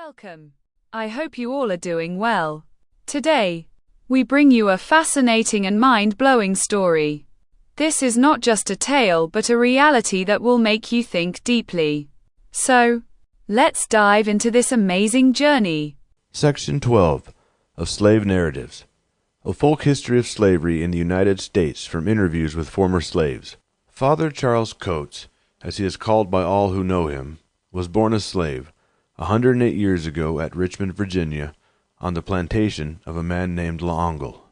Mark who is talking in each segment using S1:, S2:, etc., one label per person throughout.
S1: Welcome. I hope you all are doing well. Today, we bring you a fascinating and mind-blowing story. This is not just a tale but a reality that will make you think deeply. So, let's dive into this amazing journey.
S2: Section 12 of Slave Narratives. A folk history of slavery in the United States from interviews with former slaves. Father Charles Coates, as he is called by all who know him, was born a slave 108 years ago at Richmond, Virginia, on the plantation of a man named L'Ongle.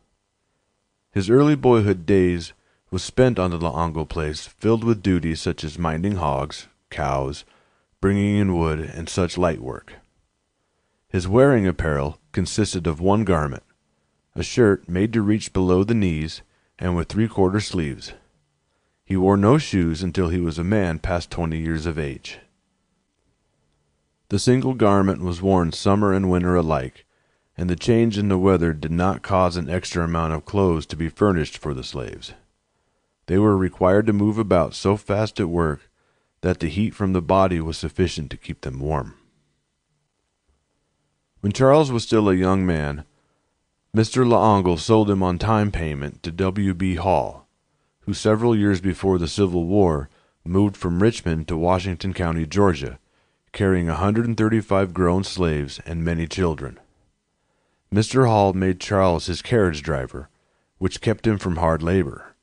S2: His early boyhood days was spent on the L'Ongle place, filled with duties such as minding hogs, cows, bringing in wood, and such light work. His wearing apparel consisted of one garment, a shirt made to reach below the knees and with three-quarter sleeves. He wore no shoes until he was a man past 20 years of age. The single garment was worn summer and winter alike, and the change in the weather did not cause an extra amount of clothes to be furnished for the slaves. They were required to move about so fast at work that the heat from the body was sufficient to keep them warm. When Charles was still a young man, Mr. L'Ongle sold him on time payment to W.B. Hall, who several years before the Civil War moved from Richmond to Washington County, Georgia, carrying 135 grown slaves and many children. Mr. Hall made Charles his carriage driver, which kept him from hard labor.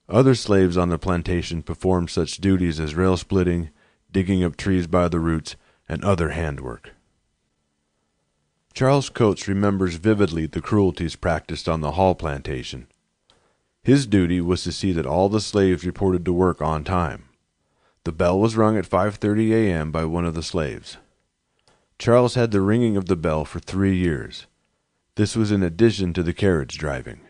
S2: Other slaves on the plantation performed such duties as rail splitting, digging up trees by the roots, and other handwork. Charles Coates remembers vividly the cruelties practiced on the Hall plantation. His duty was to see that all the slaves reported to work on time. The bell was rung at 5:30 a.m. by one of the slaves. Charles had the ringing of the bell for 3 years. This was in addition to the carriage driving.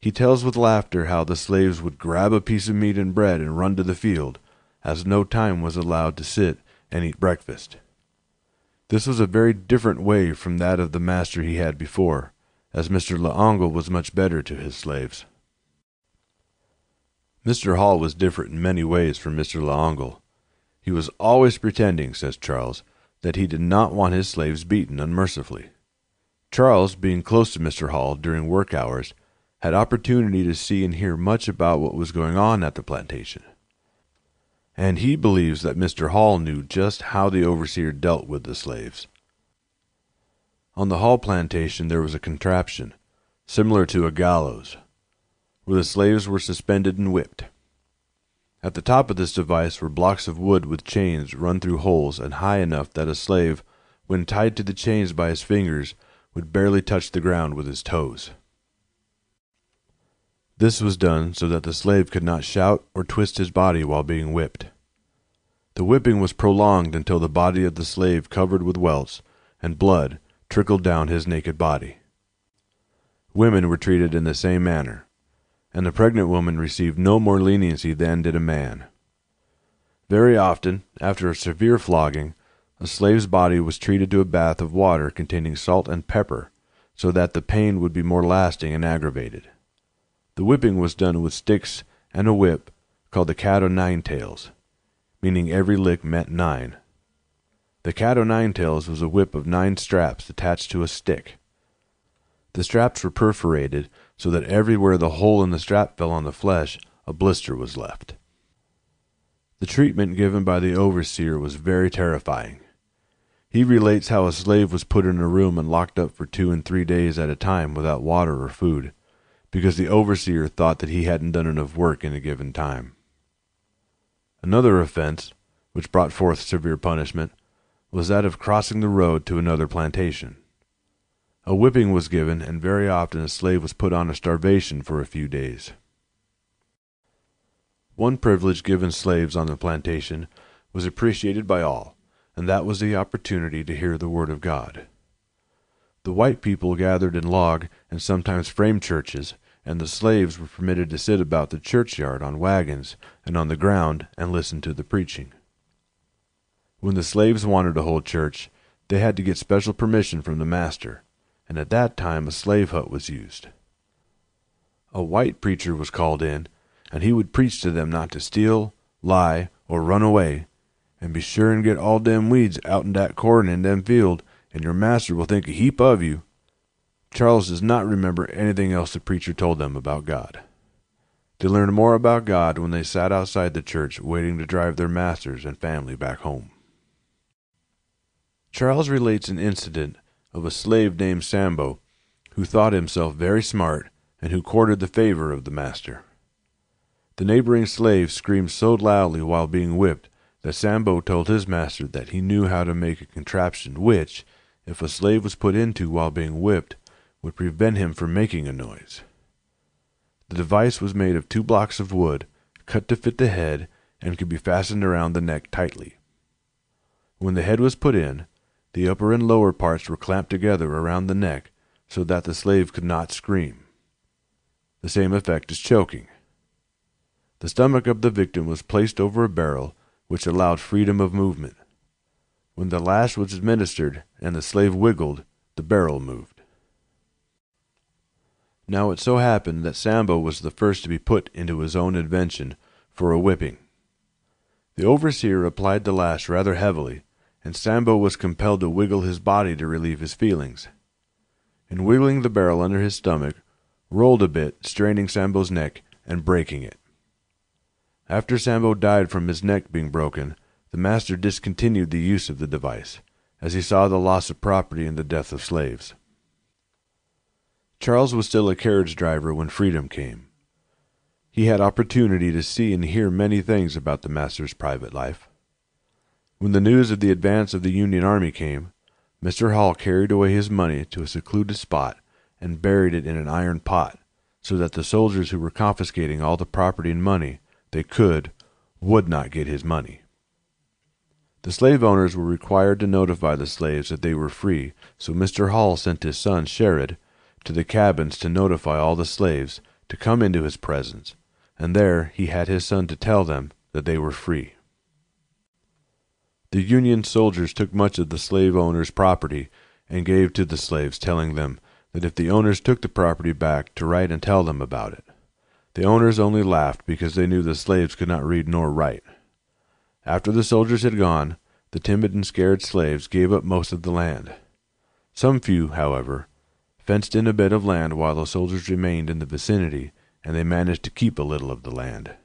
S2: He tells with laughter how the slaves would grab a piece of meat and bread and run to the field, as no time was allowed to sit and eat breakfast. This was a very different way from that of the master he had before, as Mr. L'Ongle was much better to his slaves. Mr. Hall was different in many ways from Mr. L'Ongle. He was always pretending, says Charles, that he did not want his slaves beaten unmercifully. Charles, being close to Mr. Hall during work hours, had opportunity to see and hear much about what was going on at the plantation. And he believes that Mr. Hall knew just how the overseer dealt with the slaves. On the Hall plantation there was a contraption, similar to a gallows, where the slaves were suspended and whipped. At the top of this device were blocks of wood with chains run through holes and high enough that a slave, when tied to the chains by his fingers, would barely touch the ground with his toes. This was done so that the slave could not shout or twist his body while being whipped. The whipping was prolonged until the body of the slave covered with welts and blood trickled down his naked body. Women were treated in the same manner, and the pregnant woman received no more leniency than did a man. Very often, after a severe flogging, a slave's body was treated to a bath of water containing salt and pepper, so that the pain would be more lasting and aggravated. The whipping was done with sticks and a whip called the cat o' nine tails, meaning every lick meant 9. The cat o' nine tails was a whip of 9 straps attached to a stick. The straps were perforated so that everywhere the hole in the strap fell on the flesh, a blister was left. The treatment given by the overseer was very terrifying. He relates how a slave was put in a room and locked up for 2 and 3 days at a time without water or food, because the overseer thought that he hadn't done enough work in a given time. Another offense, which brought forth severe punishment, was that of crossing the road to another plantation. A whipping was given, and very often a slave was put on a starvation for a few days. One privilege given slaves on the plantation was appreciated by all, and that was the opportunity to hear the word of God. The white people gathered in log and sometimes frame churches, and the slaves were permitted to sit about the churchyard on wagons and on the ground and listen to the preaching. When the slaves wanted to hold church, they had to get special permission from the master, and at that time a slave hut was used. A white preacher was called in, and he would preach to them not to steal, lie, or run away, and be sure and get all dem weeds out in dat corn in dem field, and your master will think a heap of you. Charles does not remember anything else the preacher told them about God. They learned more about God when they sat outside the church waiting to drive their masters and family back home. Charles relates an incident of a slave named Sambo who thought himself very smart and who courted the favor of the master. The neighboring slave screamed so loudly while being whipped that Sambo told his master that he knew how to make a contraption which, if a slave was put into while being whipped, would prevent him from making a noise. The device was made of 2 blocks of wood, cut to fit the head, and could be fastened around the neck tightly. When the head was put in, the upper and lower parts were clamped together around the neck so that the slave could not scream. The same effect as choking. The stomach of the victim was placed over a barrel, which allowed freedom of movement. When the lash was administered and the slave wiggled, the barrel moved. Now it so happened that Sambo was the first to be put into his own invention for a whipping. The overseer applied the lash rather heavily, and Sambo was compelled to wiggle his body to relieve his feelings. In wiggling the barrel under his stomach, rolled a bit, straining Sambo's neck and breaking it. After Sambo died from his neck being broken, the master discontinued the use of the device, as he saw the loss of property and the death of slaves. Charles was still a carriage driver when freedom came. He had opportunity to see and hear many things about the master's private life. When the news of the advance of the Union Army came, Mr. Hall carried away his money to a secluded spot and buried it in an iron pot, so that the soldiers who were confiscating all the property and money they would not get his money. The slave owners were required to notify the slaves that they were free, so Mr. Hall sent his son, Sherrod, to the cabins to notify all the slaves to come into his presence, and there he had his son to tell them that they were free. The Union soldiers took much of the slave owners' property and gave to the slaves, telling them that if the owners took the property back to write and tell them about it. The owners only laughed because they knew the slaves could not read nor write. After the soldiers had gone, the timid and scared slaves gave up most of the land. Some few, however, fenced in a bit of land while the soldiers remained in the vicinity, and they managed to keep a little of the land.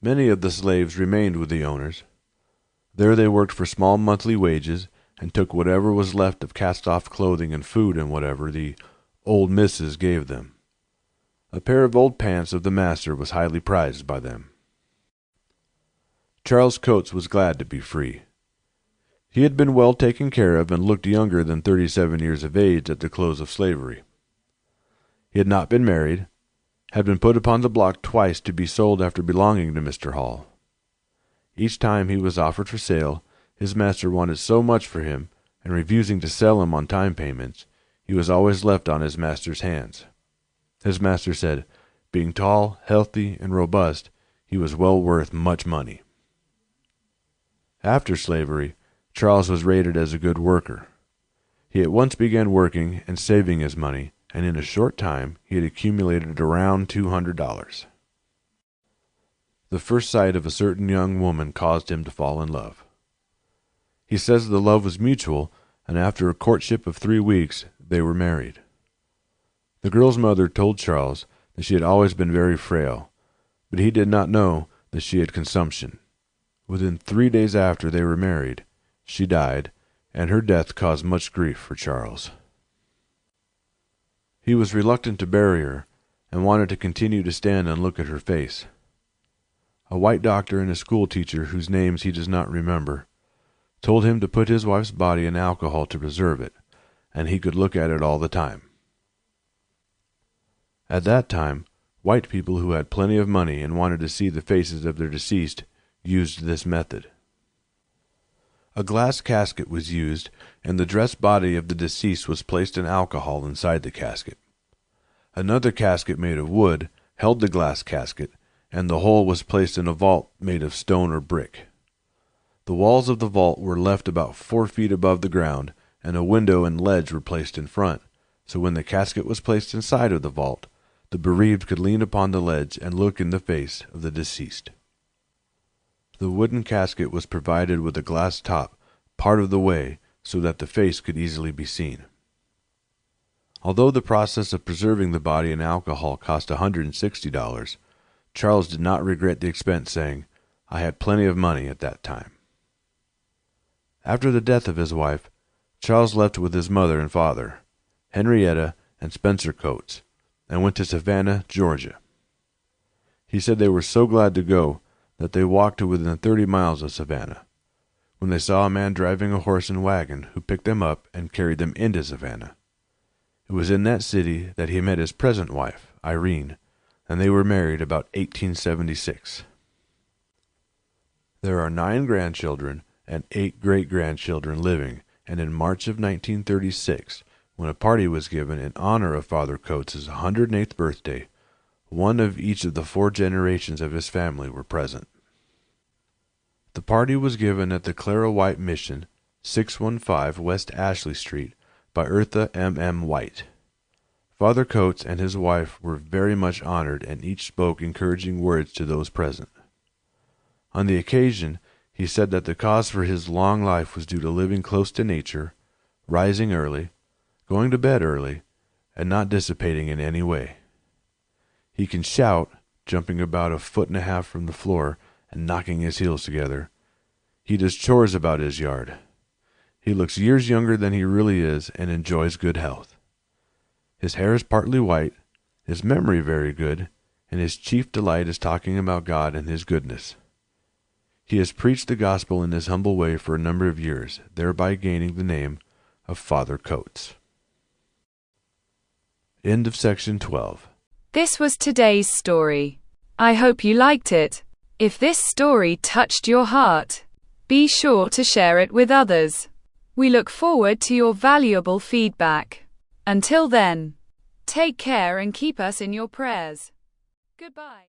S2: Many of the slaves remained with the owners. There they worked for small monthly wages and took whatever was left of cast-off clothing and food and whatever the old missus gave them. A pair of old pants of the master was highly prized by them. Charles Coates was glad to be free. He had been well taken care of and looked younger than 37 years of age at the close of slavery. He had not been married, had been put upon the block twice to be sold after belonging to Mr. Hall. Each time he was offered for sale, his master wanted so much for him, and refusing to sell him on time payments, he was always left on his master's hands. His master said, being tall, healthy, and robust, he was well worth much money. After slavery, Charles was rated as a good worker. He at once began working and saving his money, and in a short time he had accumulated around $200. The first sight of a certain young woman caused him to fall in love. He says the love was mutual, and after a courtship of 3 weeks, they were married. The girl's mother told Charles that she had always been very frail, but he did not know that she had consumption. Within 3 days after they were married, she died, and her death caused much grief for Charles. He was reluctant to bury her, and wanted to continue to stand and look at her face. A white doctor and a school teacher, whose names he does not remember, told him to put his wife's body in alcohol to preserve it, and he could look at it all the time. At that time, white people who had plenty of money and wanted to see the faces of their deceased used this method. A glass casket was used, and the dressed body of the deceased was placed in alcohol inside the casket. Another casket made of wood held the glass casket, and the whole was placed in a vault made of stone or brick. The walls of the vault were left about 4 feet above the ground, and a window and ledge were placed in front, so when the casket was placed inside of the vault, the bereaved could lean upon the ledge and look in the face of the deceased. The wooden casket was provided with a glass top part of the way so that the face could easily be seen. Although the process of preserving the body in alcohol cost $160, Charles did not regret the expense, saying, "I had plenty of money at that time." After the death of his wife, Charles left with his mother and father, Henrietta and Spencer Coates, and went to Savannah, Georgia. He said they were so glad to go that they walked to within 30 miles of Savannah, when they saw a man driving a horse and wagon who picked them up and carried them into Savannah. It was in that city that he met his present wife, Irene, and they were married about 1876. There are 9 grandchildren and 8 great-grandchildren living, and in March of 1936, when a party was given in honor of Father Coates' 108th birthday, one of each of the 4 generations of his family were present. The party was given at the Clara White Mission, 615 West Ashley Street, by Eartha M. White. Father Coates and his wife were very much honored, and each spoke encouraging words to those present. On the occasion, he said that the cause for his long life was due to living close to nature, rising early, going to bed early, and not dissipating in any way. He can shout, jumping about 1.5 feet from the floor and knocking his heels together. He does chores about his yard. He looks years younger than he really is and enjoys good health. His hair is partly white, his memory very good, and his chief delight is talking about God and His goodness. He has preached the gospel in his humble way for a number of years, thereby gaining the name of Father Coates. End of section 12.
S1: This was today's story. I hope you liked it. If this story touched your heart, be sure to share it with others. We look forward to your valuable feedback. Until then, take care and keep us in your prayers. Goodbye.